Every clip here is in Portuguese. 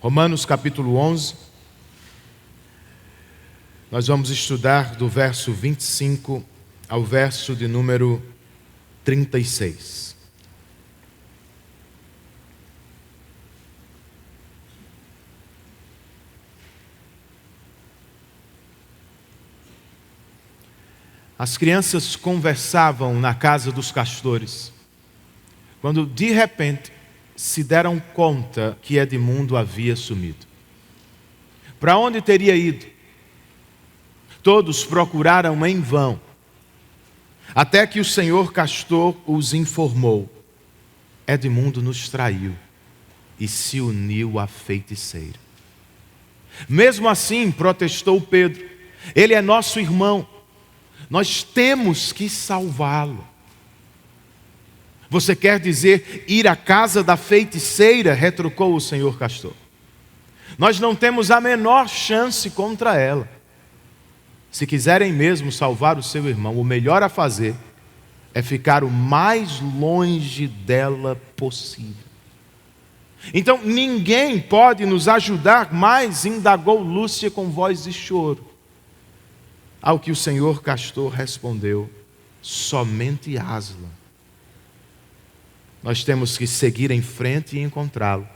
Romanos capítulo 11, nós vamos estudar do verso 25 ao verso de número 36. As crianças conversavam na casa dos castores, quando de repente se deram conta que Edmundo havia sumido. Para onde teria ido? Todos procuraram em vão, até que o senhor castor os informou: Edmundo nos traiu e se uniu à feiticeira. Mesmo assim, protestou Pedro, ele é nosso irmão, nós temos que salvá-lo. Você quer dizer ir à casa da feiticeira? Retrucou o senhor castor. Nós não temos a menor chance contra ela. Se quiserem mesmo salvar o seu irmão, o melhor a fazer é ficar o mais longe dela possível. Então ninguém pode nos ajudar mais, indagou Lúcia com voz de choro. Ao que o senhor castor respondeu: somente Asla. Nós temos que seguir em frente e encontrá-lo,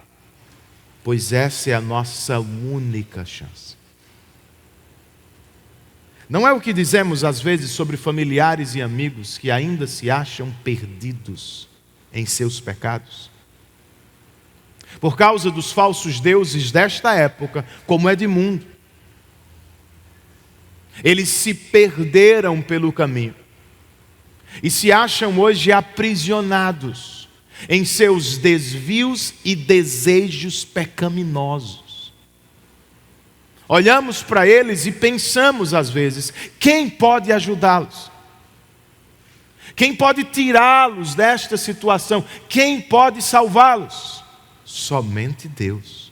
pois essa é a nossa única chance. Não é o que dizemos às vezes sobre familiares e amigos que ainda se acham perdidos em seus pecados? Por causa dos falsos deuses desta época, como Edmundo, eles se perderam pelo caminho e se acham hoje aprisionados em seus desvios e desejos pecaminosos. Olhamos para eles e pensamos às vezes: quem pode ajudá-los? Quem pode tirá-los desta situação? Quem pode salvá-los? Somente Deus.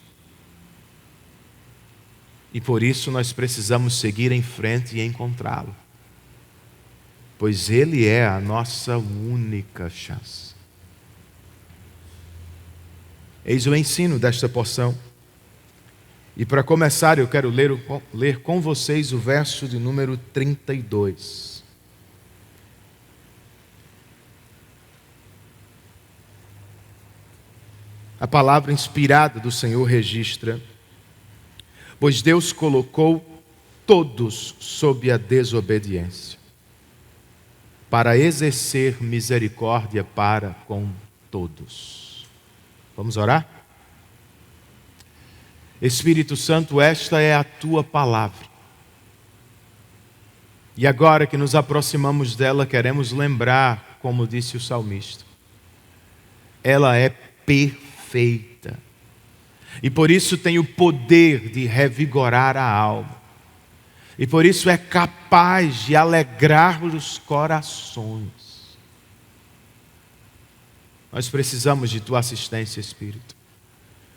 E por isso nós precisamos seguir em frente e encontrá-lo, pois Ele é a nossa única chance. Eis o ensino desta porção. E para começar eu quero ler com vocês o verso de número 32. A palavra inspirada do Senhor registra: pois Deus colocou todos sob a desobediência, para exercer misericórdia para com todos. Vamos orar? Espírito Santo, esta é a Tua palavra. E agora que nos aproximamos dela, queremos lembrar, como disse o salmista, ela é perfeita. E por isso tem o poder de revigorar a alma. E por isso é capaz de alegrar os corações. Nós precisamos de Tua assistência, Espírito,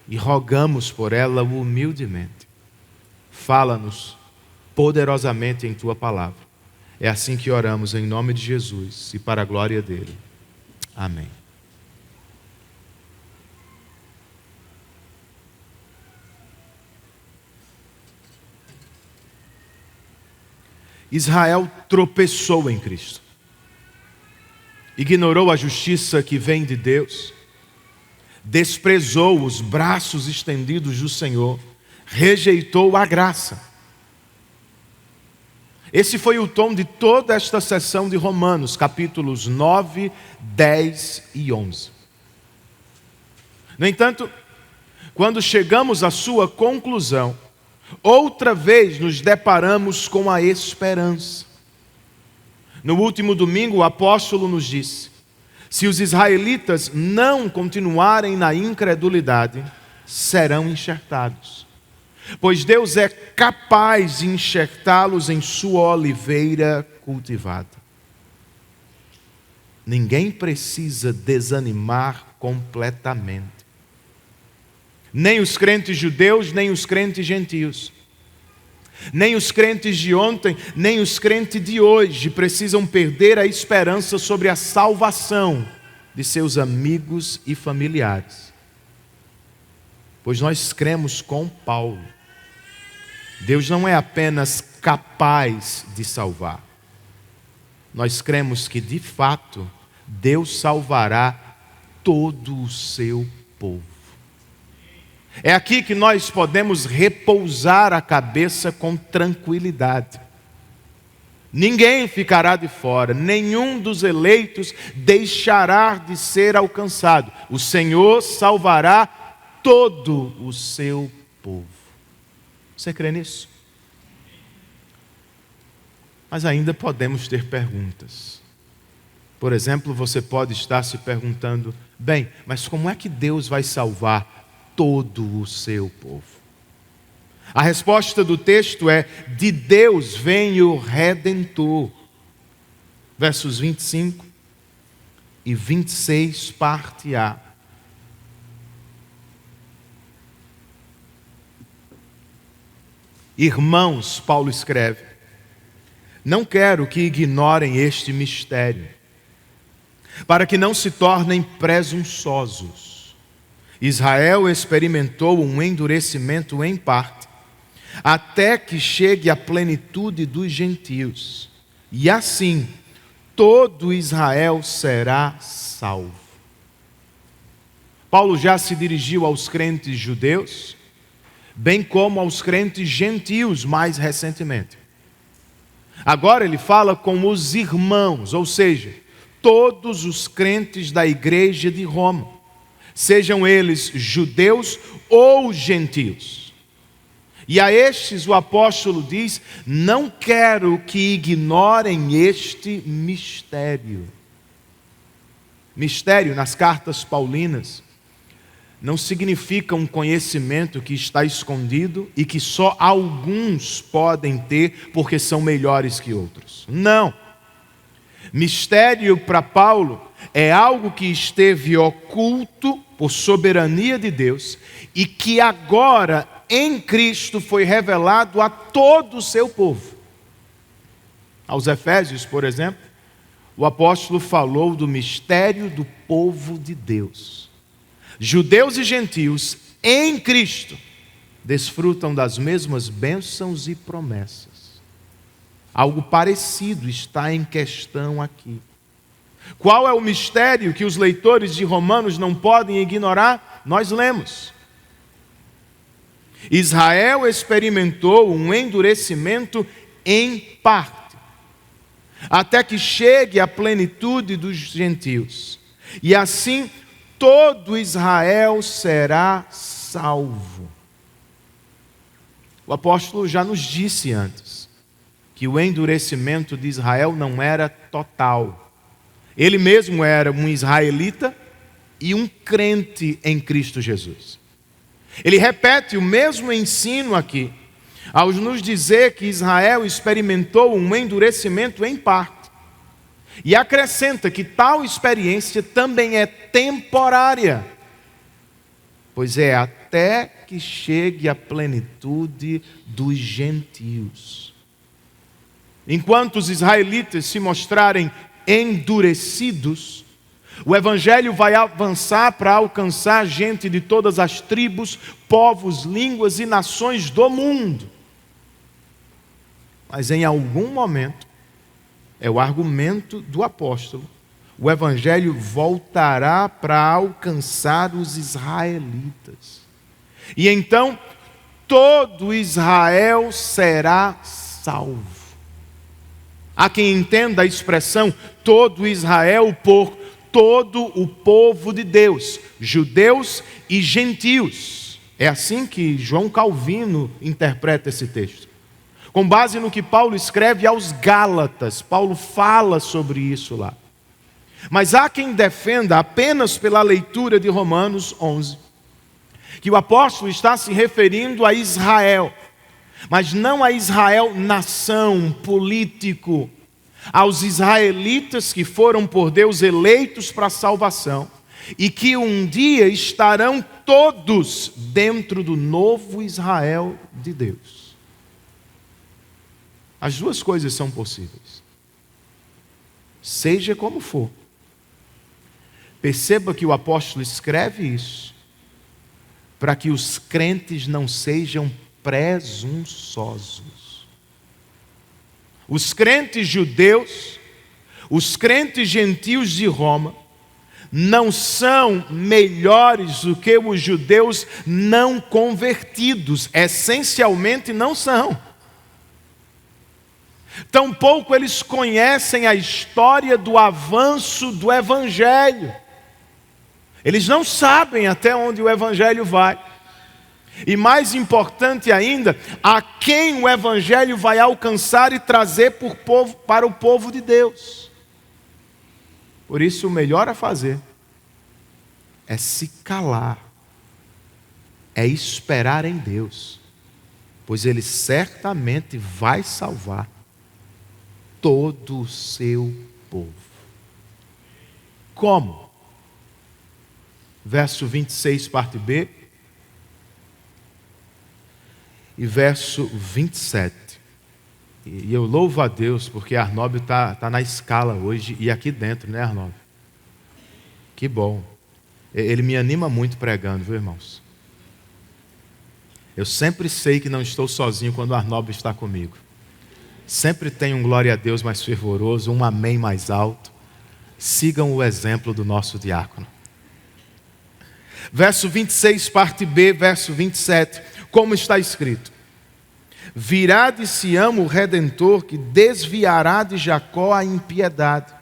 e rogamos por ela humildemente. Fala-nos poderosamente em Tua palavra. É assim que oramos em nome de Jesus e para a glória dele. Amém. Israel tropeçou em Cristo. Ignorou a justiça que vem de Deus, desprezou os braços estendidos do Senhor, rejeitou a graça. Esse foi o tom de toda esta sessão de Romanos, capítulos 9, 10 e 11. No entanto, quando chegamos à sua conclusão, outra vez nos deparamos com a esperança. No último domingo, o apóstolo nos disse: se os israelitas não continuarem na incredulidade, serão enxertados, pois Deus é capaz de enxertá-los em sua oliveira cultivada. Ninguém precisa desanimar completamente. Nem os crentes judeus, nem os crentes gentios. Nem os crentes de ontem, nem os crentes de hoje precisam perder a esperança sobre a salvação de seus amigos e familiares. Pois nós cremos com Paulo. Deus não é apenas capaz de salvar. Nós cremos que, de fato, Deus salvará todo o seu povo. É aqui que nós podemos repousar a cabeça com tranquilidade. Ninguém ficará de fora, nenhum dos eleitos deixará de ser alcançado. O Senhor salvará todo o seu povo. Você crê nisso? Mas ainda podemos ter perguntas. Por exemplo, você pode estar se perguntando: bem, mas como é que Deus vai salvar todo o seu povo? A resposta do texto é: de Deus vem o Redentor. Versos 25 e 26, parte A. Irmãos, Paulo escreve, não quero que ignorem este mistério, para que não se tornem presunçosos. Israel experimentou um endurecimento em parte, até que chegue a plenitude dos gentios, e assim todo Israel será salvo. Paulo já se dirigiu aos crentes judeus, bem como aos crentes gentios mais recentemente. Agora ele fala com os irmãos, ou seja, todos os crentes da igreja de Roma, sejam eles judeus ou gentios. E a estes o apóstolo diz: não quero que ignorem este mistério. Mistério, nas cartas paulinas, não significa um conhecimento que está escondido e que só alguns podem ter porque são melhores que outros. Não. Mistério para Paulo é algo que esteve oculto por soberania de Deus e que agora em Cristo foi revelado a todo o seu povo. Aos Efésios, por exemplo, o apóstolo falou do mistério do povo de Deus. Judeus e gentios em Cristo desfrutam das mesmas bênçãos e promessas. Algo parecido está em questão aqui. Qual é o mistério que os leitores de Romanos não podem ignorar? Nós lemos. Israel experimentou um endurecimento em parte, até que chegue a plenitude dos gentios. E assim todo Israel será salvo. O apóstolo já nos disse antes que o endurecimento de Israel não era total. Ele mesmo era um israelita e um crente em Cristo Jesus. Ele repete o mesmo ensino aqui, ao nos dizer que Israel experimentou um endurecimento em parte. E acrescenta que tal experiência também é temporária, pois é até que chegue a plenitude dos gentios. Enquanto os israelitas se mostrarem endurecidos, o evangelho vai avançar para alcançar gente de todas as tribos, povos, línguas e nações do mundo. Mas em algum momento, é o argumento do apóstolo, o evangelho voltará para alcançar os israelitas. E então, todo Israel será salvo. Há quem entenda a expressão todo Israel por todo o povo de Deus, judeus e gentios. É assim que João Calvino interpreta esse texto. Com base no que Paulo escreve aos Gálatas, Paulo fala sobre isso lá. Mas há quem defenda apenas pela leitura de Romanos 11, que o apóstolo está se referindo a Israel, mas não a Israel nação, político, aos israelitas que foram por Deus eleitos para a salvação e que um dia estarão todos dentro do novo Israel de Deus. As duas coisas são possíveis. Seja como for, perceba que o apóstolo escreve isso para que os crentes não sejam presunçosos. Os crentes judeus, os crentes gentios de Roma, não são melhores do que os judeus não convertidos. Essencialmente não são. Tampouco eles conhecem a história do avanço do Evangelho. Eles não sabem até onde o Evangelho vai. E mais importante ainda, a quem o Evangelho vai alcançar e trazer para o povo de Deus. Por isso, o melhor a fazer é se calar, é esperar em Deus, pois Ele certamente vai salvar todo o seu povo. Como? Verso 26, parte B, e verso 27. E eu louvo a Deus, porque Arnóbio está na escala hoje, e aqui dentro, né, Arnóbio? Que bom. Ele me anima muito pregando, viu, irmãos? Eu sempre sei que não estou sozinho quando o Arnóbio está comigo. Sempre tem um glória a Deus mais fervoroso, um amém mais alto. Sigam o exemplo do nosso diácono. Verso 26, parte B, verso 27. Como está escrito: virá de Sião o Redentor, que desviará de Jacó a impiedade.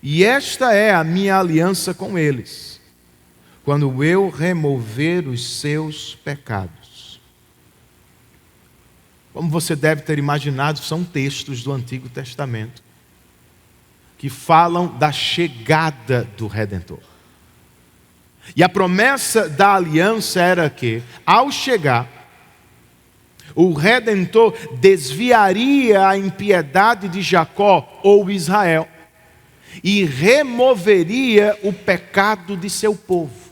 E esta é a minha aliança com eles, quando eu remover os seus pecados. Como você deve ter imaginado, são textos do Antigo Testamento que falam da chegada do Redentor. E a promessa da aliança era que, ao chegar, o Redentor desviaria a impiedade de Jacó ou Israel e removeria o pecado de seu povo.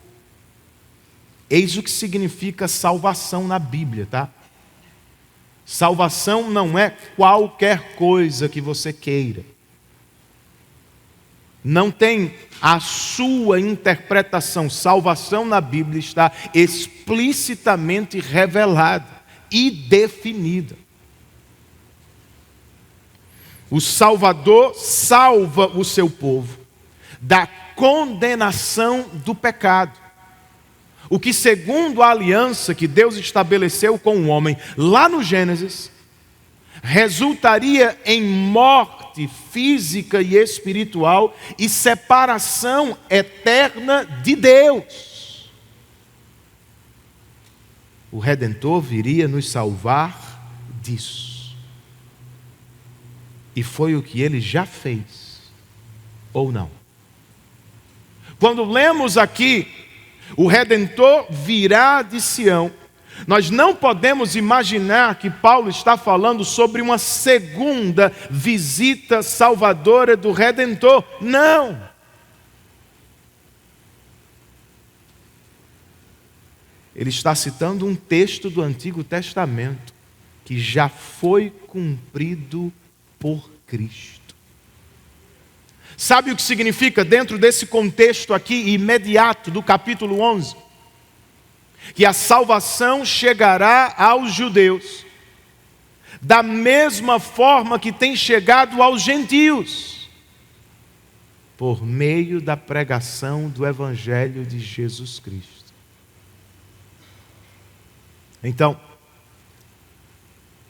Eis o que significa salvação na Bíblia, tá? Salvação não é qualquer coisa que você queira. Não tem a sua interpretação. Salvação na Bíblia está explicitamente revelada e definida. O Salvador salva o seu povo da condenação do pecado. O que, segundo a aliança que Deus estabeleceu com o homem lá no Gênesis, resultaria em morte física e espiritual e separação eterna de Deus. O Redentor viria nos salvar disso. E foi o que ele já fez, ou não? Quando lemos aqui, o Redentor virá de Sião, nós não podemos imaginar que Paulo está falando sobre uma segunda visita salvadora do Redentor. Não! Ele está citando um texto do Antigo Testamento que já foi cumprido por Cristo. Sabe o que significa dentro desse contexto aqui imediato do capítulo 11? Que a salvação chegará aos judeus da mesma forma que tem chegado aos gentios, por meio da pregação do Evangelho de Jesus Cristo. Então,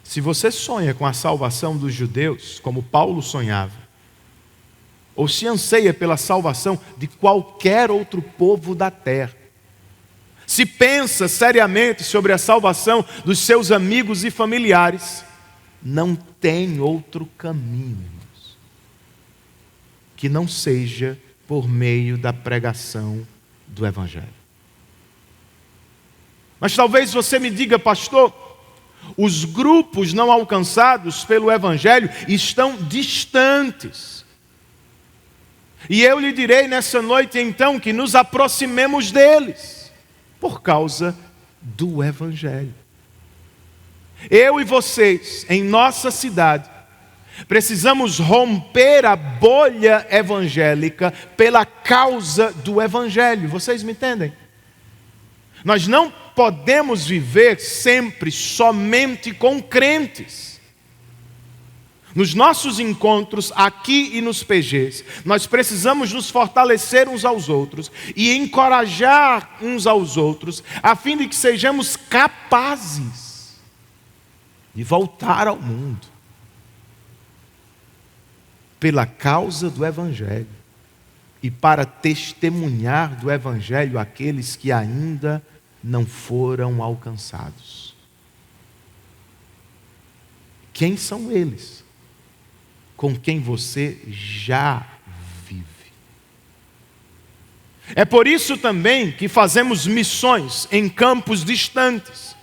se você sonha com a salvação dos judeus, como Paulo sonhava, ou se anseia pela salvação de qualquer outro povo da terra, se pensa seriamente sobre a salvação dos seus amigos e familiares, não tem outro caminho, irmãos, que não seja por meio da pregação do Evangelho. Mas talvez você me diga, pastor, os grupos não alcançados pelo Evangelho estão distantes. E eu lhe direi nessa noite então que nos aproximemos deles, por causa do Evangelho. Eu e vocês, em nossa cidade, precisamos romper a bolha evangélica pela causa do Evangelho. Vocês me entendem? Nós não podemos viver sempre somente com crentes. Nos nossos encontros aqui e nos PGs, nós precisamos nos fortalecer uns aos outros e encorajar uns aos outros, a fim de que sejamos capazes de voltar ao mundo pela causa do Evangelho e para testemunhar do Evangelho àqueles que ainda não foram alcançados. Quem são eles? Com quem você já vive. É por isso também que fazemos missões em campos distantes.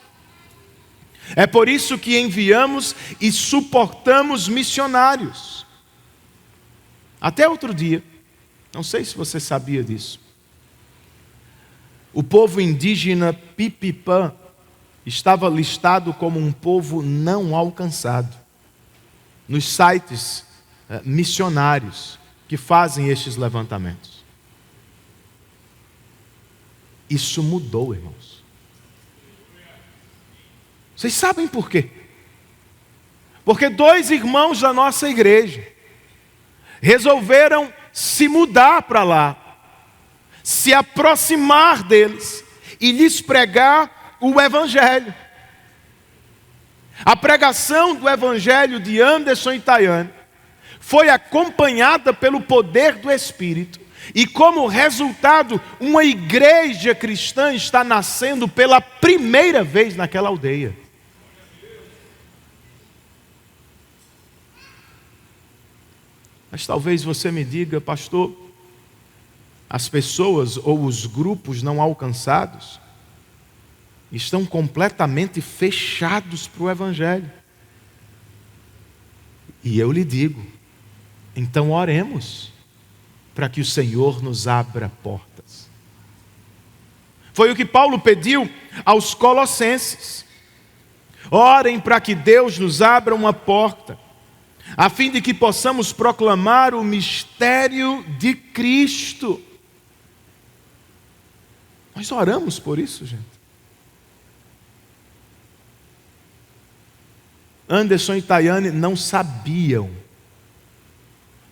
É por isso que enviamos e suportamos missionários. Até outro dia, não sei se você sabia disso, o povo indígena Pipipã estava listado como um povo não alcançado nos sites missionários que fazem estes levantamentos. Isso mudou, irmãos. Vocês sabem por quê? Porque 2 irmãos da nossa igreja resolveram se mudar para lá, se aproximar deles e lhes pregar o Evangelho. A pregação do Evangelho de Anderson e Tayane foi acompanhada pelo poder do Espírito e, como resultado, uma igreja cristã está nascendo pela primeira vez naquela aldeia. Mas talvez você me diga, pastor, as pessoas ou os grupos não alcançados estão completamente fechados para o Evangelho. E eu lhe digo, então oremos para que o Senhor nos abra portas. Foi o que Paulo pediu aos Colossenses. Orem para que Deus nos abra uma porta, a fim de que possamos proclamar o mistério de Cristo. Nós oramos por isso, gente. Anderson e Tayane não sabiam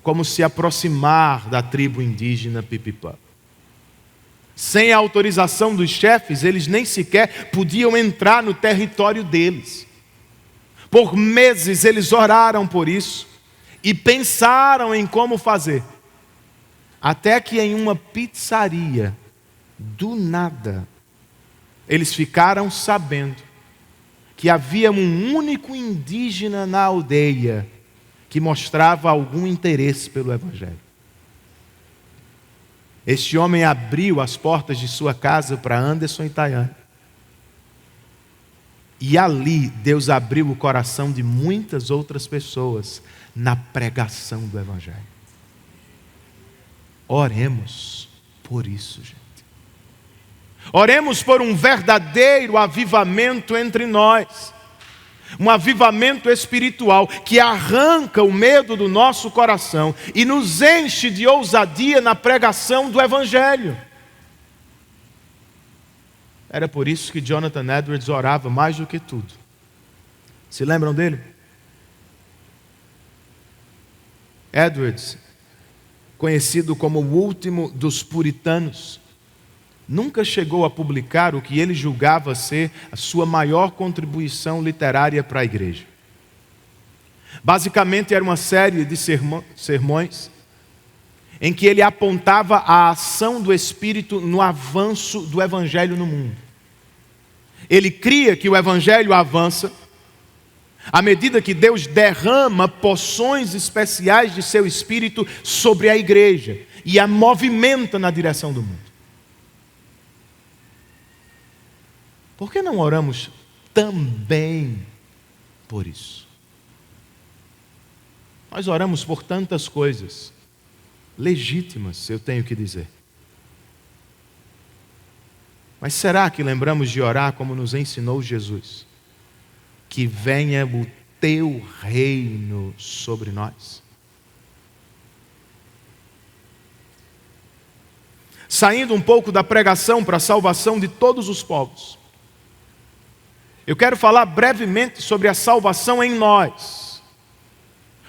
como se aproximar da tribo indígena Pipipã. Sem a autorização dos chefes, eles nem sequer podiam entrar no território deles. Por meses eles oraram por isso e pensaram em como fazer. Até que em uma pizzaria, do nada, eles ficaram sabendo que havia um único indígena na aldeia que mostrava algum interesse pelo Evangelho. Este homem abriu as portas de sua casa para Anderson e Tayane. E ali Deus abriu o coração de muitas outras pessoas na pregação do Evangelho. Oremos por isso, gente. Oremos por um verdadeiro avivamento entre nós. Um avivamento espiritual que arranca o medo do nosso coração e nos enche de ousadia na pregação do Evangelho. Era por isso que Jonathan Edwards orava mais do que tudo. Se lembram dele? Edwards, conhecido como o último dos puritanos, nunca chegou a publicar o que ele julgava ser a sua maior contribuição literária para a igreja. Basicamente era uma série de sermões em que ele apontava a ação do Espírito no avanço do Evangelho no mundo. Ele cria que o Evangelho avança à medida que Deus derrama porções especiais de seu Espírito sobre a igreja e a movimenta na direção do mundo. Por que não oramos também por isso? Nós oramos por tantas coisas legítimas, eu tenho que dizer. Mas será que lembramos de orar como nos ensinou Jesus? Que venha o teu reino sobre nós. saindo um pouco da pregação para a salvação de todos os povos, eu quero falar brevemente sobre a salvação em nós,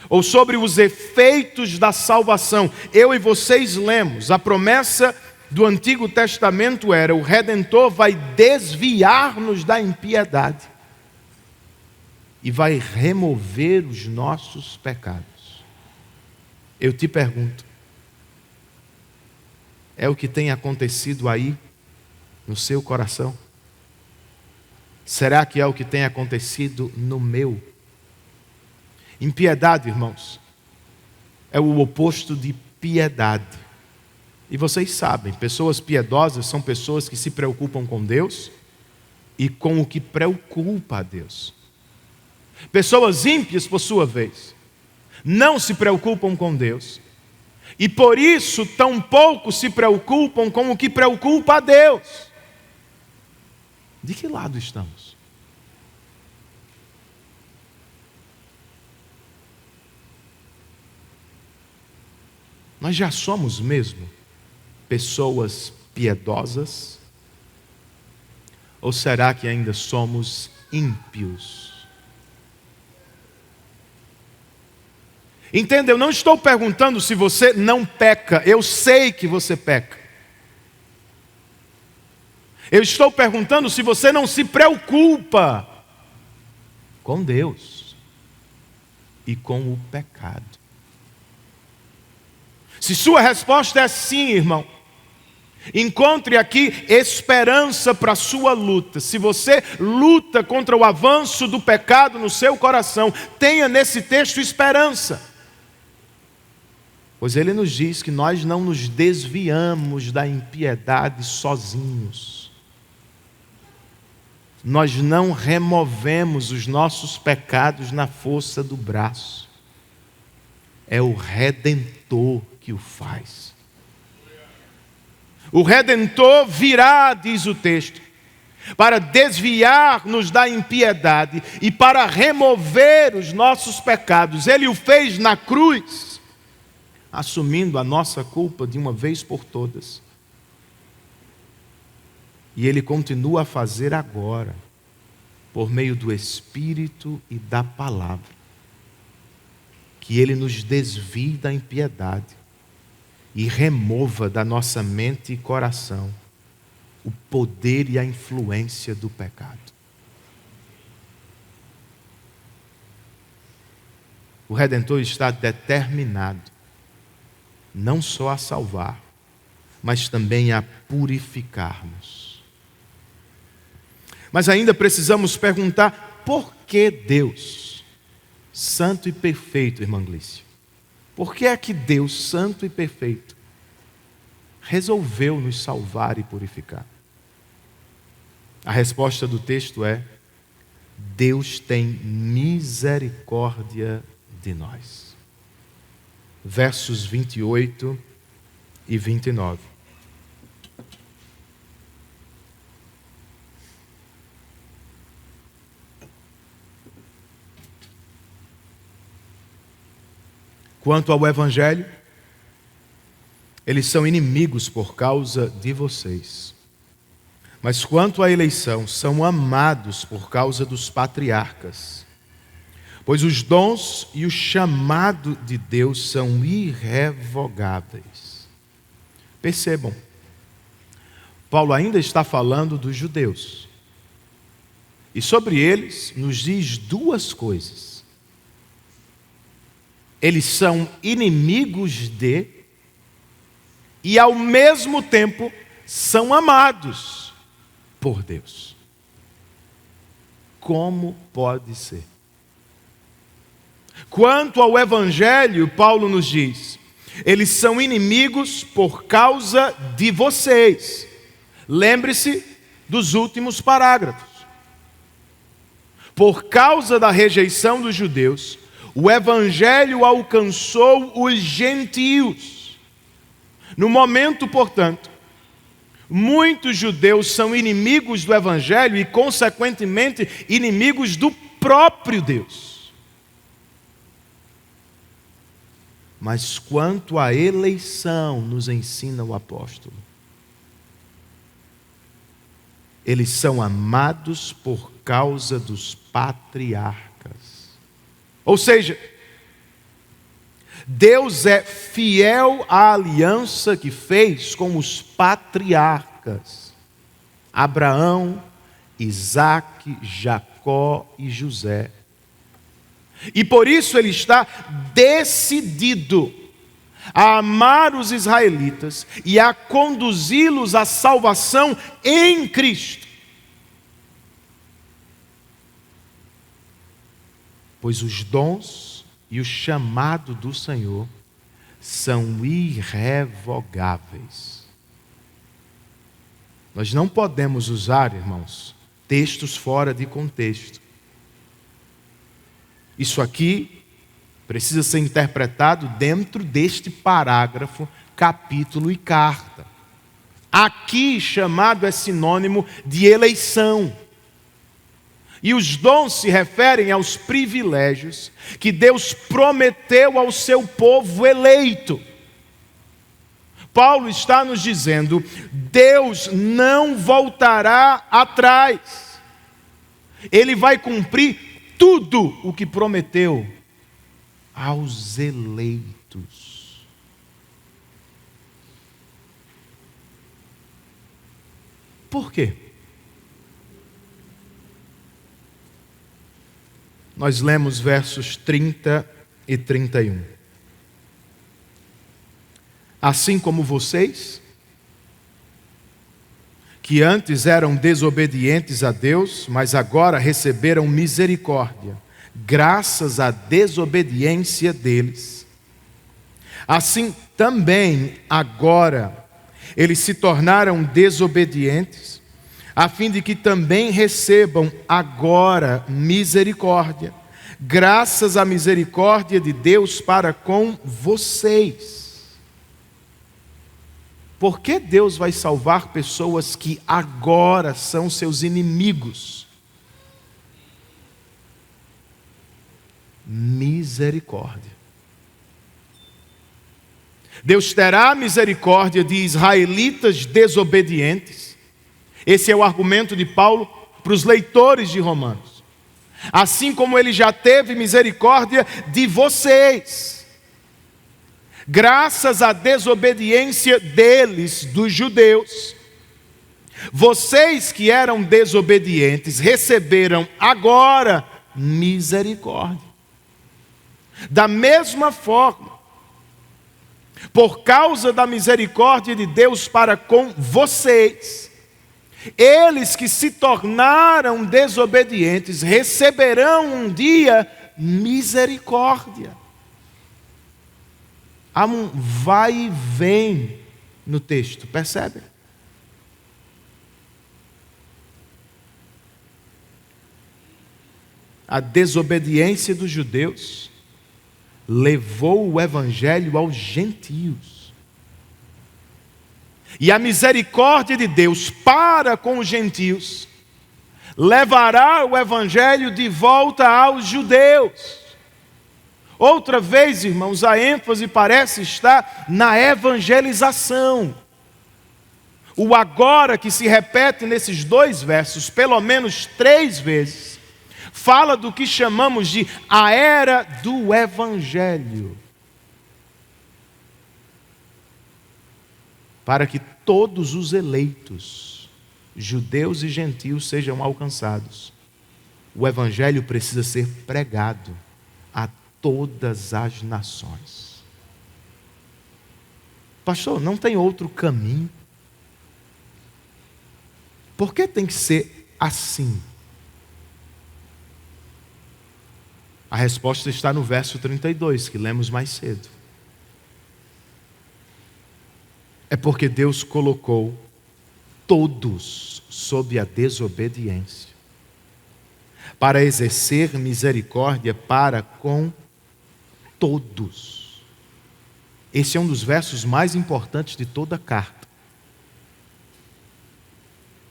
ou sobre os efeitos da salvação. Eu e vocês lemos, a promessa do Antigo Testamento era: o Redentor vai desviar-nos da impiedade e vai remover os nossos pecados. Eu te pergunto, é o que tem acontecido aí no seu coração? Será que é o que tem acontecido no meu? Impiedade, irmãos, é o oposto de piedade. E vocês sabem, pessoas piedosas são pessoas que se preocupam com Deus e com o que preocupa a Deus. Pessoas ímpias, por sua vez, não se preocupam com Deus e por isso tampouco se preocupam com o que preocupa a Deus. De que lado estamos? Nós já somos mesmo pessoas piedosas? Ou será que ainda somos ímpios? Entenda, eu não estou perguntando se você não peca, eu sei que você peca. Eu estou perguntando se você não se preocupa com Deus e com o pecado. Se sua resposta é sim, irmão, encontre aqui esperança para a sua luta. Se você luta contra o avanço do pecado no seu coração, tenha nesse texto esperança. Pois ele nos diz que nós não nos desviamos da impiedade sozinhos. Nós não removemos os nossos pecados na força do braço. É o Redentor que o faz. O Redentor virá, diz o texto, para desviar-nos da impiedade e para remover os nossos pecados. Ele o fez na cruz, assumindo a nossa culpa de uma vez por todas. E Ele continua a fazer agora, por meio do Espírito e da Palavra, que Ele nos desvie da impiedade e remova da nossa mente e coração o poder e a influência do pecado. O Redentor está determinado não só a salvar, mas também a purificar-nos. Mas ainda precisamos perguntar: por que Deus, santo e perfeito, irmã Glícia? Por que é que Deus, santo e perfeito, resolveu nos salvar e purificar? A resposta do texto é: Deus tem misericórdia de nós. Versos 28 e 29. Quanto ao Evangelho, eles são inimigos por causa de vocês. Mas quanto à eleição, são amados por causa dos patriarcas. Pois os dons e o chamado de Deus são irrevogáveis. Percebam, Paulo ainda está falando dos judeus. E sobre eles nos diz duas coisas. Eles são inimigos de, e ao mesmo tempo são amados por Deus. Como pode ser? Quanto ao Evangelho, Paulo nos diz: eles são inimigos por causa de vocês. Lembre-se dos últimos parágrafos. Por causa da rejeição dos judeus, o Evangelho alcançou os gentios. No momento, portanto, muitos judeus são inimigos do Evangelho e, consequentemente, inimigos do próprio Deus. Mas quanto à eleição, nos ensina o apóstolo, eles são amados por causa dos patriarcas. Ou seja, Deus é fiel à aliança que fez com os patriarcas: Abraão, Isaque, Jacó e José. E por isso ele está decidido a amar os israelitas e a conduzi-los à salvação em Cristo. Pois os dons e o chamado do Senhor são irrevogáveis. Nós não podemos usar, irmãos, textos fora de contexto. Isso aqui precisa ser interpretado dentro deste parágrafo, capítulo e carta. Aqui chamado é sinônimo de eleição. E os dons se referem aos privilégios que Deus prometeu ao seu povo eleito. Paulo está nos dizendo: Deus não voltará atrás. Ele vai cumprir tudo o que prometeu aos eleitos. Por quê? Nós lemos versos 30 e 31. Assim como vocês, que antes eram desobedientes a Deus, mas agora receberam misericórdia, graças à desobediência deles. Assim também agora eles se tornaram desobedientes, a fim de que também recebam agora misericórdia, graças à misericórdia de Deus para com vocês. Por que Deus vai salvar pessoas que agora são seus inimigos? Misericórdia. Deus terá misericórdia de israelitas desobedientes. Esse é o argumento de Paulo para os leitores de Romanos. Assim como ele já teve misericórdia de vocês, graças à desobediência deles, dos judeus. Vocês que eram desobedientes receberam agora misericórdia. Da mesma forma, por causa da misericórdia de Deus para com vocês, eles que se tornaram desobedientes receberão um dia misericórdia. Há um vai e vem no texto, percebe? A desobediência dos judeus levou o evangelho aos gentios. E a misericórdia de Deus para com os gentios levará o evangelho de volta aos judeus. Outra vez, irmãos, a ênfase parece estar na evangelização. O agora que se repete nesses dois versos, pelo menos 3 vezes, fala do que chamamos de a era do evangelho. Para que todos os eleitos, judeus e gentios, sejam alcançados, o evangelho precisa ser pregado a todas as nações. Pastor, não tem outro caminho? Por que tem que ser assim? A resposta está no verso 32, que lemos mais cedo. É porque Deus colocou todos sob a desobediência, para exercer misericórdia para com todos. Esse é um dos versos mais importantes de toda a carta.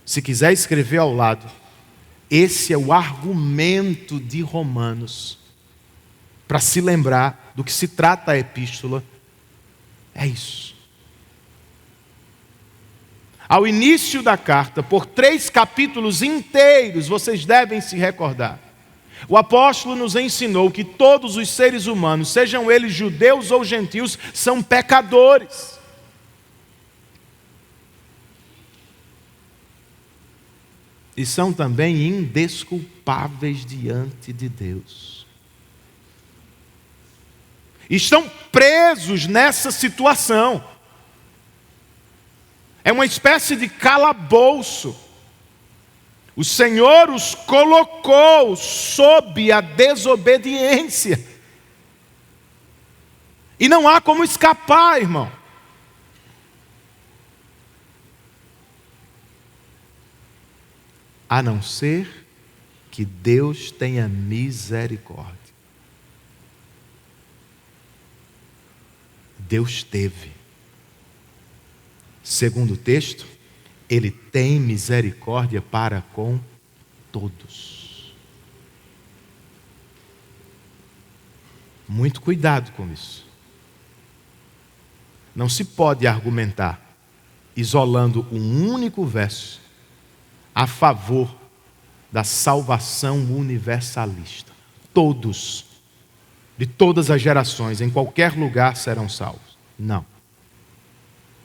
Se quiser escrever ao lado, esse é o argumento de Romanos, para se lembrar do que se trata a epístola. É isso. Ao início da carta, por 3 capítulos inteiros, vocês devem se recordar, o apóstolo nos ensinou que todos os seres humanos, sejam eles judeus ou gentios, são pecadores. E são também indesculpáveis diante de Deus. Estão presos nessa situação. É uma espécie de calabouço. O Senhor os colocou sob a desobediência. E não há como escapar, irmão. A não ser que Deus tenha misericórdia. Deus teve. Segundo o texto, Ele tem misericórdia para com todos. Muito cuidado com isso. Não se pode argumentar isolando um único verso a favor da salvação universalista. Todos, de todas as gerações, em qualquer lugar serão salvos. Não.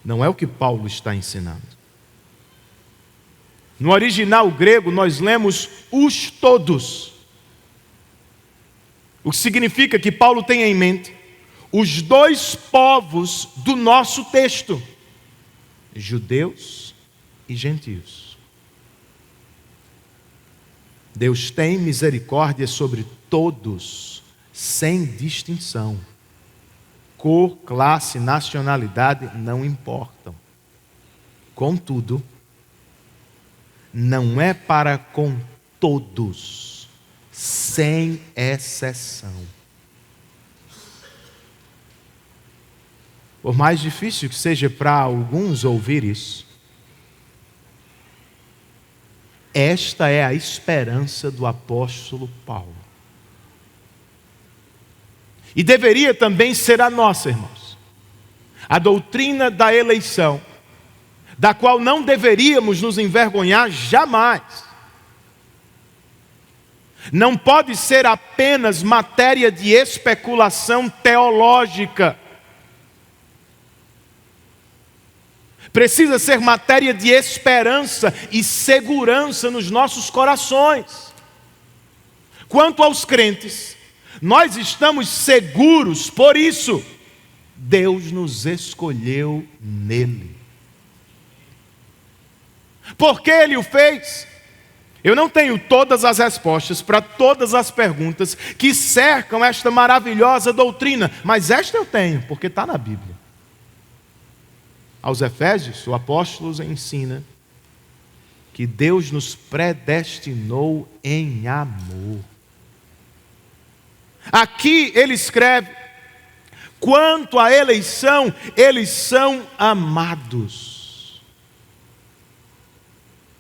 Não é o que Paulo está ensinando. No original grego, nós lemos os todos. O que significa que Paulo tem em mente os 2 povos do nosso texto: judeus e gentios. Deus tem misericórdia sobre todos, sem distinção. Cor, classe, nacionalidade não importam. Contudo, não é para com todos, sem exceção. Por mais difícil que seja para alguns ouvir isso, esta é a esperança do apóstolo Paulo. E deveria também ser a nossa, irmãos. A doutrina da eleição, da qual não deveríamos nos envergonhar jamais. Não pode ser apenas matéria de especulação teológica. Precisa ser matéria de esperança e segurança nos nossos corações. Quanto aos crentes, nós estamos seguros, por isso, Deus nos escolheu nele. Por que Ele o fez? Eu não tenho todas as respostas para todas as perguntas que cercam esta maravilhosa doutrina, mas esta eu tenho, porque está na Bíblia. Aos Efésios, o apóstolo ensina que Deus nos predestinou em amor. Aqui ele escreve: quanto à eleição, eles são amados.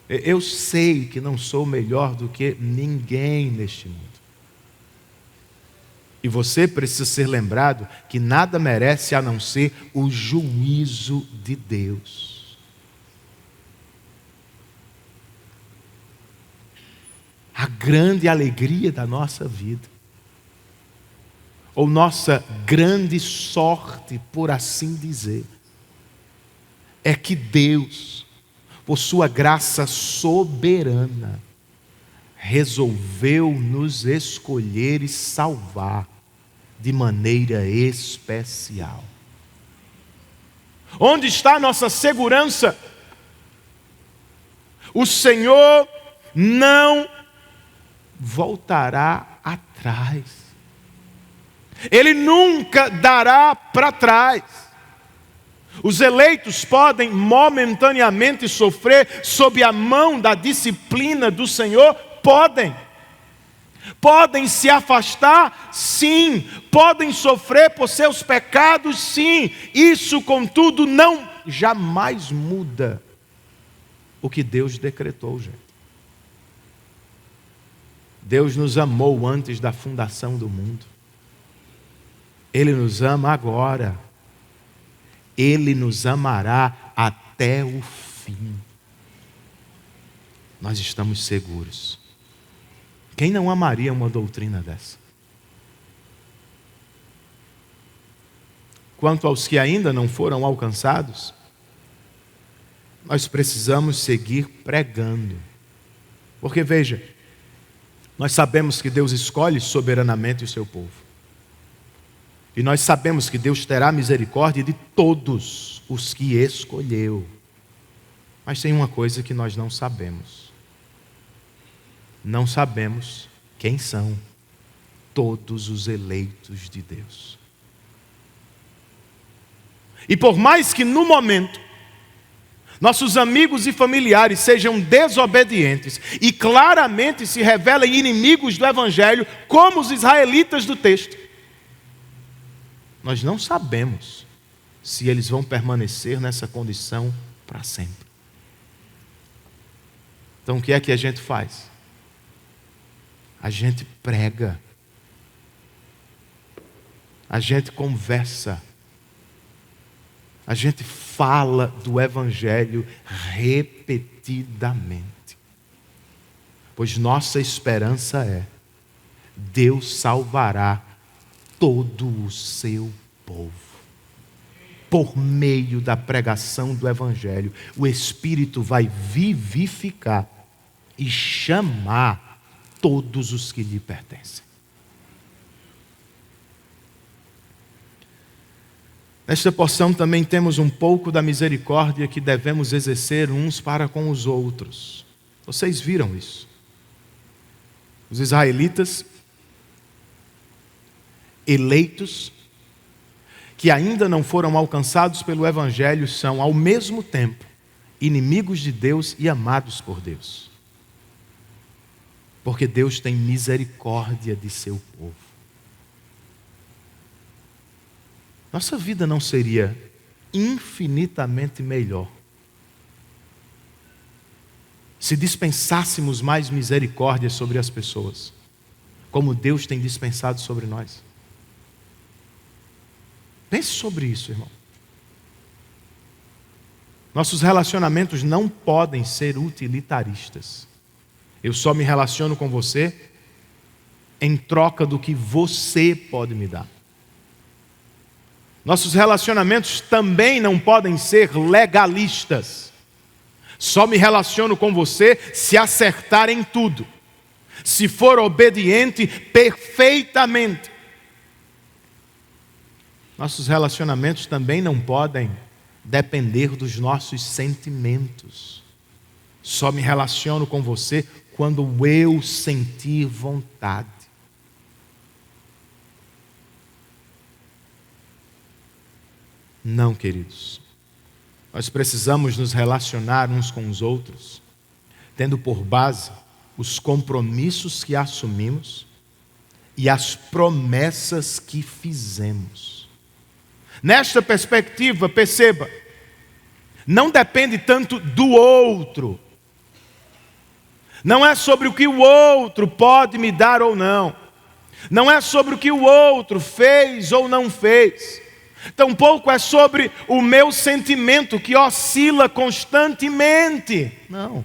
Eu sei que não sou melhor do que ninguém neste mundo. E você precisa ser lembrado que nada merece a não ser o juízo de Deus. A grande alegria da nossa vida, ou nossa grande sorte, por assim dizer, é que Deus, por sua graça soberana, resolveu nos escolher e salvar de maneira especial. Onde está a nossa segurança? O Senhor não voltará atrás. Ele nunca dará para trás. Os eleitos podem momentaneamente sofrer sob a mão da disciplina do Senhor? Podem. Podem se afastar? Sim. Podem sofrer por seus pecados? Sim. Isso, contudo, não jamais muda o que Deus decretou, gente. Deus nos amou antes da fundação do mundo. Ele nos ama agora. Ele nos amará até o fim, nós estamos seguros. Quem não amaria uma doutrina dessa? Quanto aos que ainda não foram alcançados, nós precisamos seguir pregando. Porque veja, nós sabemos que Deus escolhe soberanamente o seu povo. E nós sabemos que Deus terá misericórdia de todos os que escolheu. Mas tem uma coisa que nós não sabemos. Não sabemos quem são todos os eleitos de Deus. E por mais que no momento nossos amigos e familiares sejam desobedientes e claramente se revelem inimigos do Evangelho, como os israelitas do texto, nós não sabemos se eles vão permanecer nessa condição para sempre. Então o que é que a gente faz? A gente prega, a gente conversa, a gente fala do Evangelho repetidamente. Pois nossa esperança é: Deus salvará todo o seu povo. Por meio da pregação do Evangelho, o Espírito vai vivificar e chamar todos os que lhe pertencem. Nesta porção também temos um pouco da misericórdia que devemos exercer uns para com os outros. Vocês viram isso? Os israelitas eleitos, que ainda não foram alcançados pelo Evangelho, são ao mesmo tempo inimigos de Deus e amados por Deus. Porque Deus tem misericórdia de seu povo. Nossa vida não seria infinitamente melhor se dispensássemos mais misericórdia sobre as pessoas, como Deus tem dispensado sobre nós? Pense sobre isso, irmão. Nossos relacionamentos não podem ser utilitaristas. Eu só me relaciono com você em troca do que você pode me dar. Nossos relacionamentos também não podem ser legalistas. Só me relaciono com você se acertar em tudo, se for obediente perfeitamente. Nossos relacionamentos também não podem depender dos nossos sentimentos. Só me relaciono com você quando eu sentir vontade. Não, queridos. Nós precisamos nos relacionar uns com os outros, tendo por base os compromissos que assumimos e as promessas que fizemos. Nesta perspectiva, perceba, não depende tanto do outro. Não é sobre o que o outro pode me dar ou não. Não é sobre o que o outro fez ou não fez. Tampouco é sobre o meu sentimento que oscila constantemente. Não.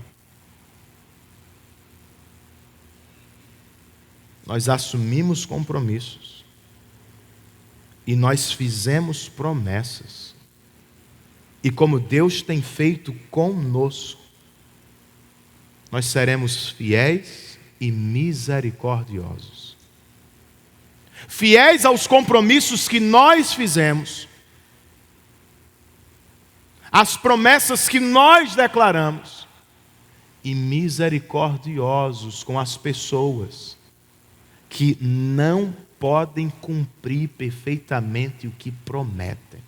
Nós assumimos compromissos e nós fizemos promessas. E como Deus tem feito conosco, nós seremos fiéis e misericordiosos. Fiéis aos compromissos que nós fizemos, às promessas que nós declaramos, e misericordiosos com as pessoas que não podem cumprir perfeitamente o que prometem.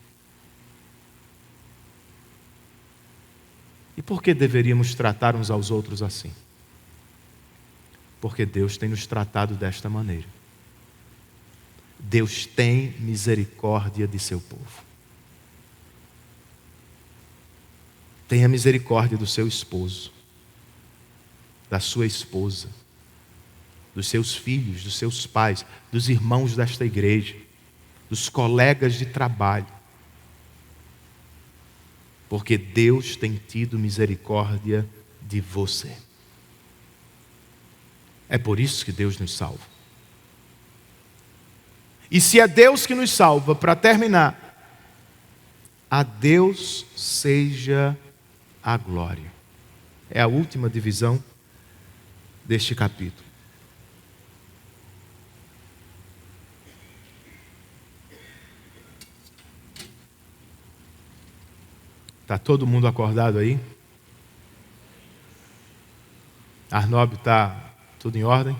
E por que deveríamos tratar uns aos outros assim? Porque Deus tem nos tratado desta maneira. Deus tem misericórdia de seu povo. Tenha misericórdia do seu esposo, da sua esposa, dos seus filhos, dos seus pais, dos irmãos desta igreja, dos colegas de trabalho. porque Deus tem tido misericórdia de você. É por isso que Deus nos salva. E se é Deus que nos salva, para terminar, a Deus seja a glória. É a última divisão deste capítulo. Está todo mundo acordado aí? Arnob, está tudo em ordem?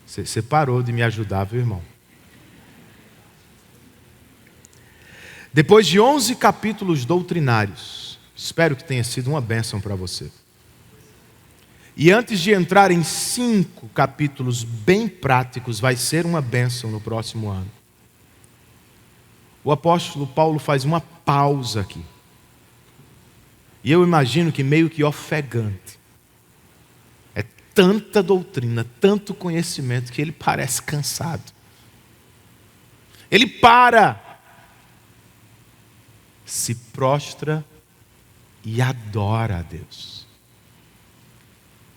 Você parou de me ajudar, viu, irmão? Depois de 11 capítulos doutrinários, espero que tenha sido uma bênção para você. E antes de entrar em 5 capítulos bem práticos, vai ser uma bênção no próximo ano. O apóstolo Paulo faz uma pausa aqui. E eu imagino que meio que ofegante. É tanta doutrina, tanto conhecimento, que ele parece cansado. Ele para, se prostra e adora a Deus.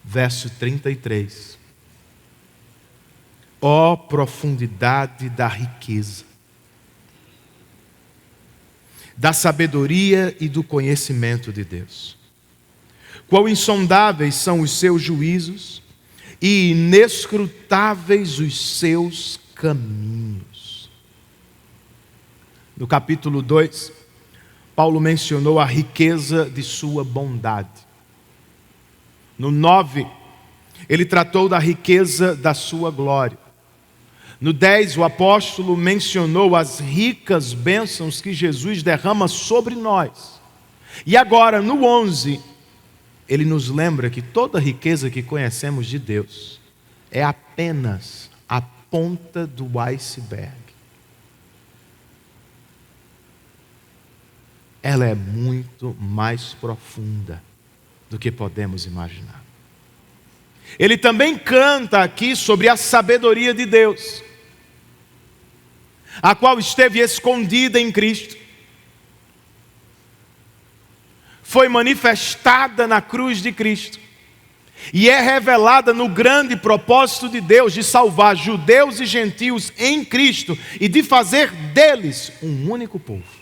Verso 33. Ó profundidade da riqueza, da sabedoria e do conhecimento de Deus. Quão insondáveis são os seus juízos e inescrutáveis os seus caminhos. No capítulo 2, Paulo mencionou a riqueza de sua bondade. No 9, ele tratou da riqueza da sua glória. No 10, o apóstolo mencionou as ricas bênçãos que Jesus derrama sobre nós. E agora, no 11, ele nos lembra que toda a riqueza que conhecemos de Deus é apenas a ponta do iceberg. Ela é muito mais profunda do que podemos imaginar. Ele também canta aqui sobre a sabedoria de Deus, a qual esteve escondida em Cristo, foi manifestada na cruz de Cristo e é revelada no grande propósito de Deus de salvar judeus e gentios em Cristo e de fazer deles um único povo.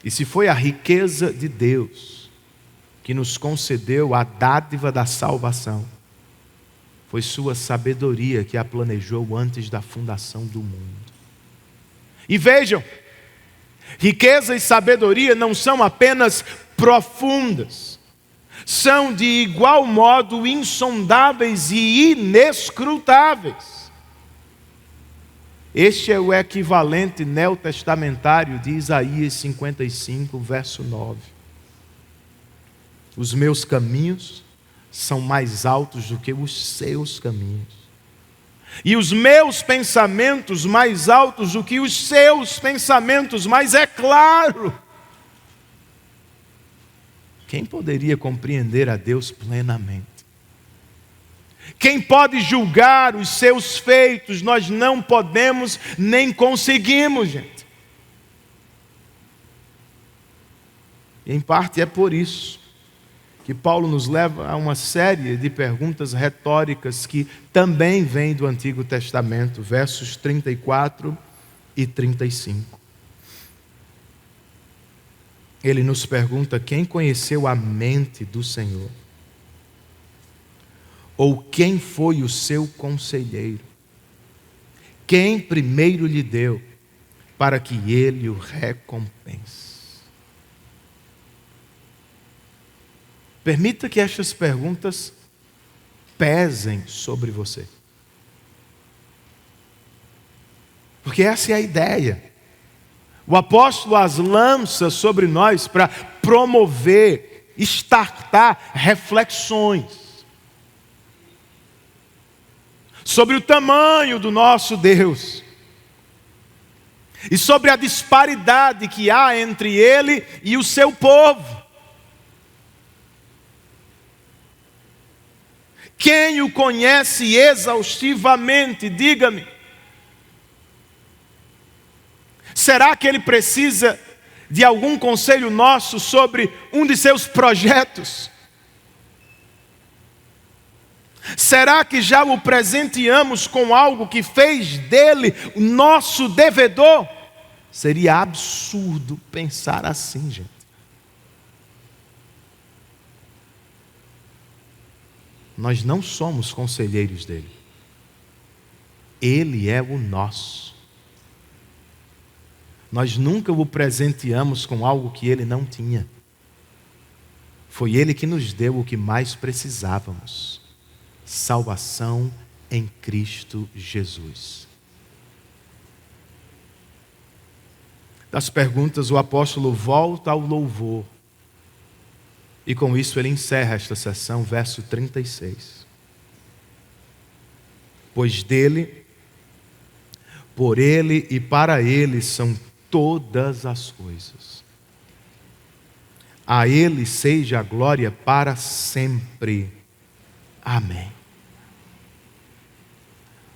E se foi a riqueza de Deus que nos concedeu a dádiva da salvação, foi sua sabedoria que a planejou antes da fundação do mundo. E vejam, riqueza e sabedoria não são apenas profundas, são de igual modo insondáveis e inescrutáveis. Este é o equivalente neotestamentário de Isaías 55, verso 9. Os meus caminhos são mais altos do que os seus caminhos, e os meus pensamentos mais altos do que os seus pensamentos. Mas é claro, quem poderia compreender a Deus plenamente? Quem pode julgar os seus feitos? Nós não podemos nem conseguimos, gente. E em parte é por isso que Paulo nos leva a uma série de perguntas retóricas que também vêm do Antigo Testamento, versos 34 e 35. Ele nos pergunta: quem conheceu a mente do Senhor? Ou quem foi o seu conselheiro? Quem primeiro lhe deu para que ele o recompense? Permita que estas perguntas pesem sobre você, porque essa é a ideia. O apóstolo as lança sobre nós para promover, startar reflexões sobre o tamanho do nosso Deus e sobre a disparidade que há entre Ele e o seu povo. Quem o conhece exaustivamente, diga-me, Será que ele precisa de algum conselho nosso sobre um de seus projetos? Será que já o presenteamos com algo que fez dele o nosso devedor? Seria absurdo pensar assim, gente. Nós não somos conselheiros dele. Ele é o nosso. Nós nunca o presenteamos com algo que ele não tinha. Foi ele que nos deu o que mais precisávamos: salvação em Cristo Jesus. Das perguntas, o apóstolo volta ao louvor. E com isso ele encerra esta sessão, verso 36. Pois dele, por ele e para ele são todas as coisas. A ele seja a glória para sempre. Amém.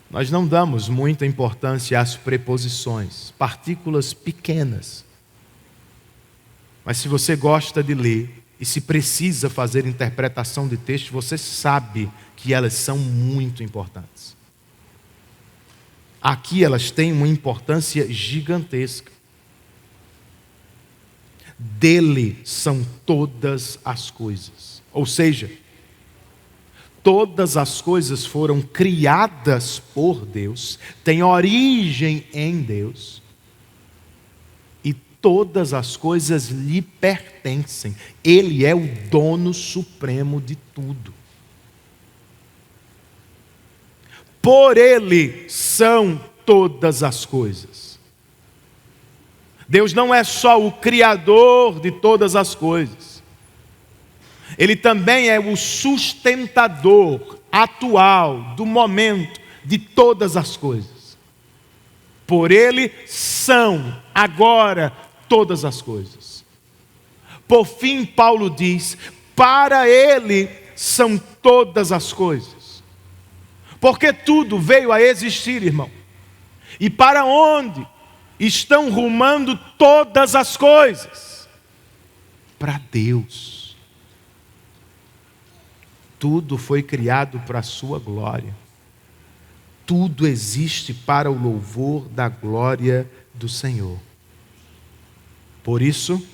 Nós não damos muita importância às preposições, partículas pequenas. Mas se você gosta de ler e se precisa fazer interpretação de texto, você sabe que elas são muito importantes. Aqui elas têm uma importância gigantesca. Dele são todas as coisas. Ou seja, todas as coisas foram criadas por Deus, têm origem em Deus, e todas as coisas lhe pertencem. Ele é o dono supremo de tudo. Por ele são todas as coisas. Deus não é só o criador de todas as coisas. Ele também é o sustentador atual, do momento, de todas as coisas. Por ele são agora todas as coisas. Por fim, Paulo diz: para ele são todas as coisas. Porque tudo veio a existir, irmão. E para onde estão rumando todas as coisas? Para Deus. Tudo foi criado para a sua glória. Tudo existe para o louvor da glória do Senhor. Por isso,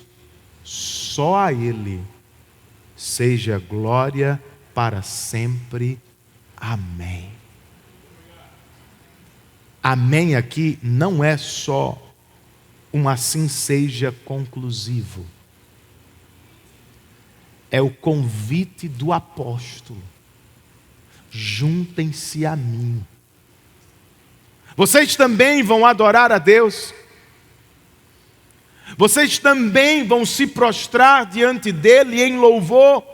só a Ele seja glória para sempre. Amém. Amém aqui não é só um assim seja conclusivo. É o convite do apóstolo. Juntem-se a mim. Vocês também vão adorar a Deus. Vocês também vão se prostrar diante dele em louvor.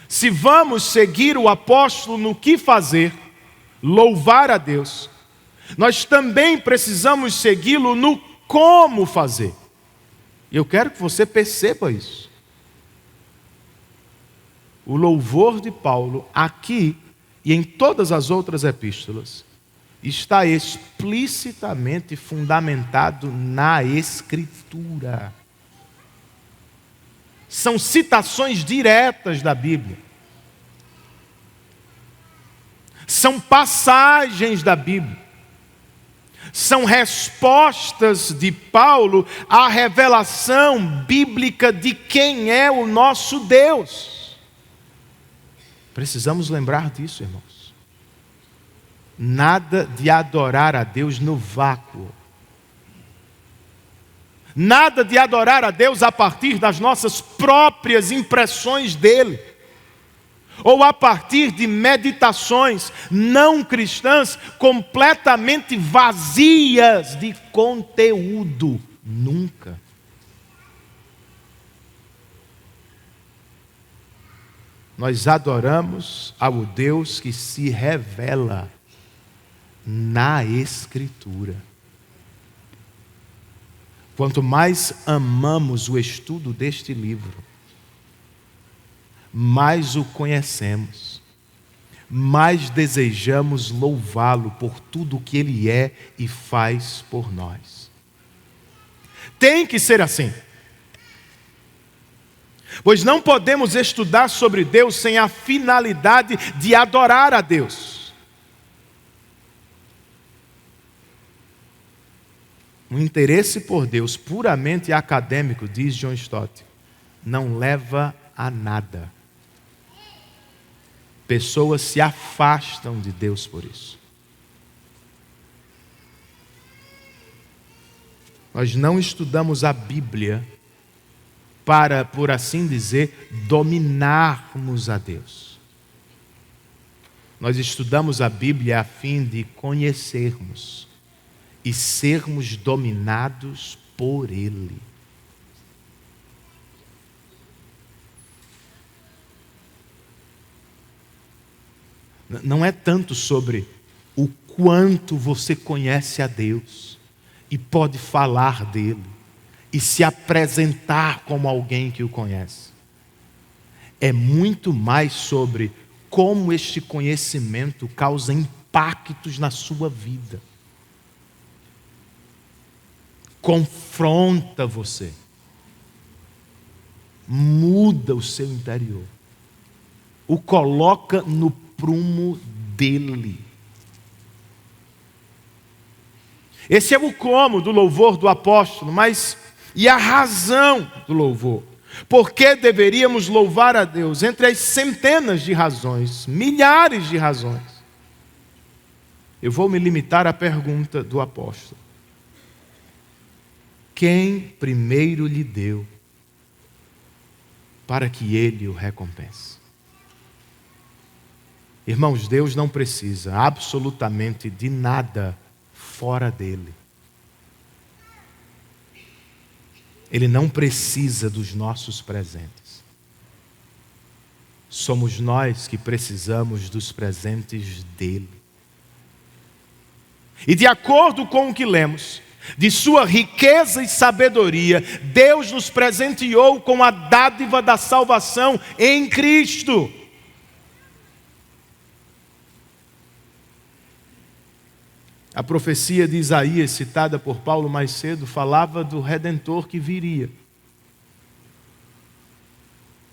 Se vamos seguir o apóstolo no que fazer, louvar a Deus, nós também precisamos segui-lo no como fazer. Eu quero que você perceba isso. O louvor de Paulo, aqui e em todas as outras epístolas, está explicitamente fundamentado na Escritura. São citações diretas da Bíblia. São passagens da Bíblia. São respostas de Paulo à revelação bíblica de quem é o nosso Deus. Precisamos lembrar disso, irmãos. Nada de adorar a Deus no vácuo. Nada de adorar a Deus a partir das nossas próprias impressões dele. Ou a partir de meditações não cristãs completamente vazias de conteúdo. Nunca. Nós adoramos ao Deus que se revela na Escritura. Quanto mais amamos o estudo deste livro, mais o conhecemos, mais desejamos louvá-lo por tudo o que Ele é e faz por nós. Tem que ser assim. Pois não podemos estudar sobre Deus sem a finalidade de adorar a Deus. Um interesse por Deus puramente acadêmico, diz John Stott, não leva a nada. Pessoas se afastam de Deus por isso. Nós não estudamos a Bíblia para, por assim dizer, dominarmos a Deus. Nós estudamos a Bíblia a fim de conhecermos e sermos dominados por Ele. Não é tanto sobre o quanto você conhece a Deus e pode falar dele e se apresentar como alguém que o conhece. É muito mais sobre como este conhecimento causa impactos na sua vida. Confronta você. Muda o seu interior. O coloca no prumo dele. Esse é o como do louvor do apóstolo, mas e a razão do louvor? Por que deveríamos louvar a Deus? Entre as centenas de razões, milhares de razões, eu vou me limitar à pergunta do apóstolo: quem primeiro lhe deu para que ele o recompense? Irmãos, Deus não precisa absolutamente de nada fora dele. Ele não precisa dos nossos presentes. Somos nós que precisamos dos presentes dele. E de acordo com o que lemos, de sua riqueza e sabedoria, Deus nos presenteou com a dádiva da salvação em Cristo. A profecia de Isaías, citada por Paulo mais cedo, falava do Redentor que viria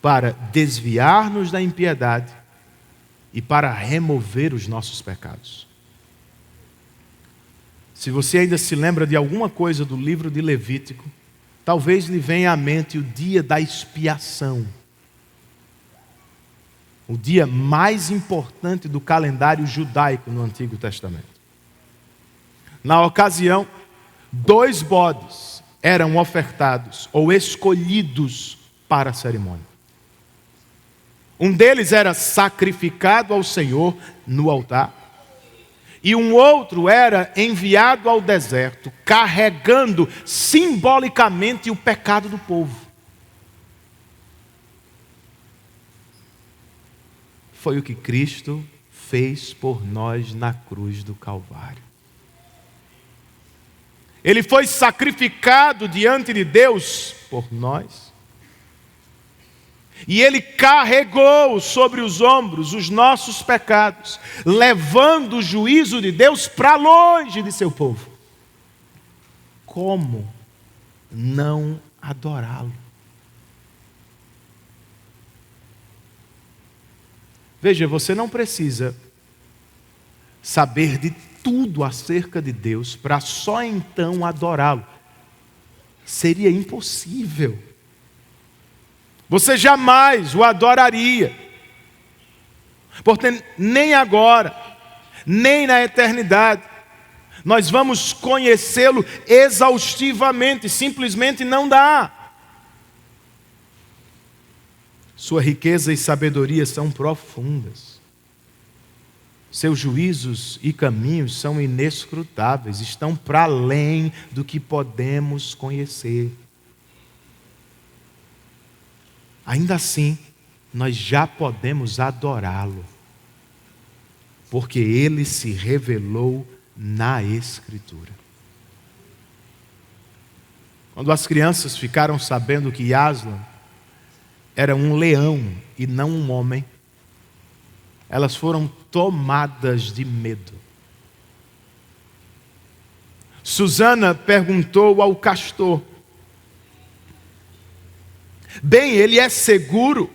para desviar-nos da impiedade e para remover os nossos pecados. Se você ainda se lembra de alguma coisa do livro de Levítico, talvez lhe venha à mente o dia da expiação. O dia mais importante do calendário judaico no Antigo Testamento. Na ocasião, 2 bodes eram ofertados ou escolhidos para a cerimônia. Um deles era sacrificado ao Senhor no altar, e um outro era enviado ao deserto, carregando simbolicamente o pecado do povo. Foi o que Cristo fez por nós na cruz do Calvário. Ele foi sacrificado diante de Deus por nós. E Ele carregou sobre os ombros os nossos pecados, levando o juízo de Deus para longe de seu povo. Como não adorá-lo? Veja, você não precisa saber de tudo acerca de Deus para só então adorá-lo. Seria impossível. Você jamais o adoraria. Porque nem agora, nem na eternidade, nós vamos conhecê-lo exaustivamente. Simplesmente não dá. Sua riqueza e sabedoria são profundas. Seus juízos e caminhos são inescrutáveis, estão para além do que podemos conhecer. Ainda assim, nós já podemos adorá-lo, porque ele se revelou na Escritura. Quando as crianças ficaram sabendo que Aslan era um leão e não um homem, elas foram tomadas de medo. Susana perguntou ao castor: bem, ele é seguro?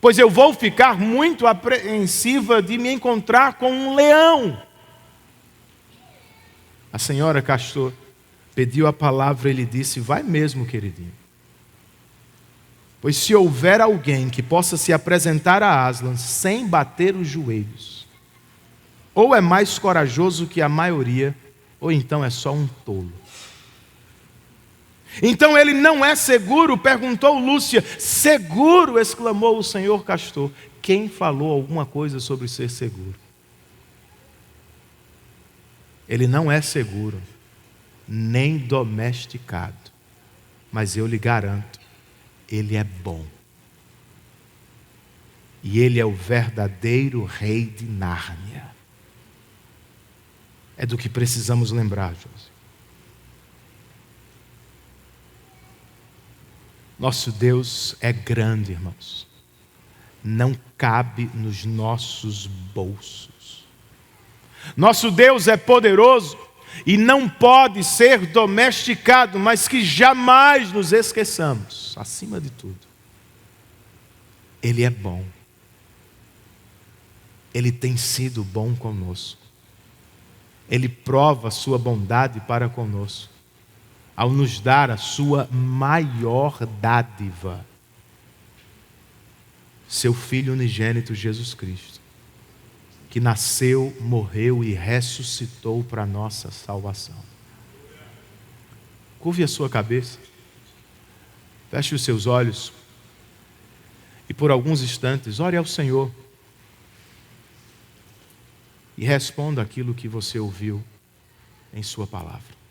Pois eu vou ficar muito apreensiva de me encontrar com um leão. A senhora castor pediu a palavra e lhe disse: vai mesmo, queridinho. Pois se houver alguém que possa se apresentar a Aslan sem bater os joelhos, ou é mais corajoso que a maioria, ou então é só um tolo. Então ele não é seguro? Perguntou Lúcia. Seguro, exclamou o senhor castor. Quem falou alguma coisa sobre ser seguro? Ele não é seguro, nem domesticado. Mas eu lhe garanto, ele é bom. E ele é o verdadeiro rei de Nárnia. É do que precisamos lembrar, José. Nosso Deus é grande, irmãos. Não cabe nos nossos bolsos. Nosso Deus é poderoso e não pode ser domesticado, mas que jamais nos esqueçamos, acima de tudo, Ele é bom. Ele tem sido bom conosco. Ele prova a sua bondade para conosco ao nos dar a sua maior dádiva, seu Filho unigênito Jesus Cristo, que nasceu, morreu e ressuscitou para a nossa salvação. Curve a sua cabeça, feche os seus olhos e por alguns instantes ore ao Senhor e responda aquilo que você ouviu em sua palavra.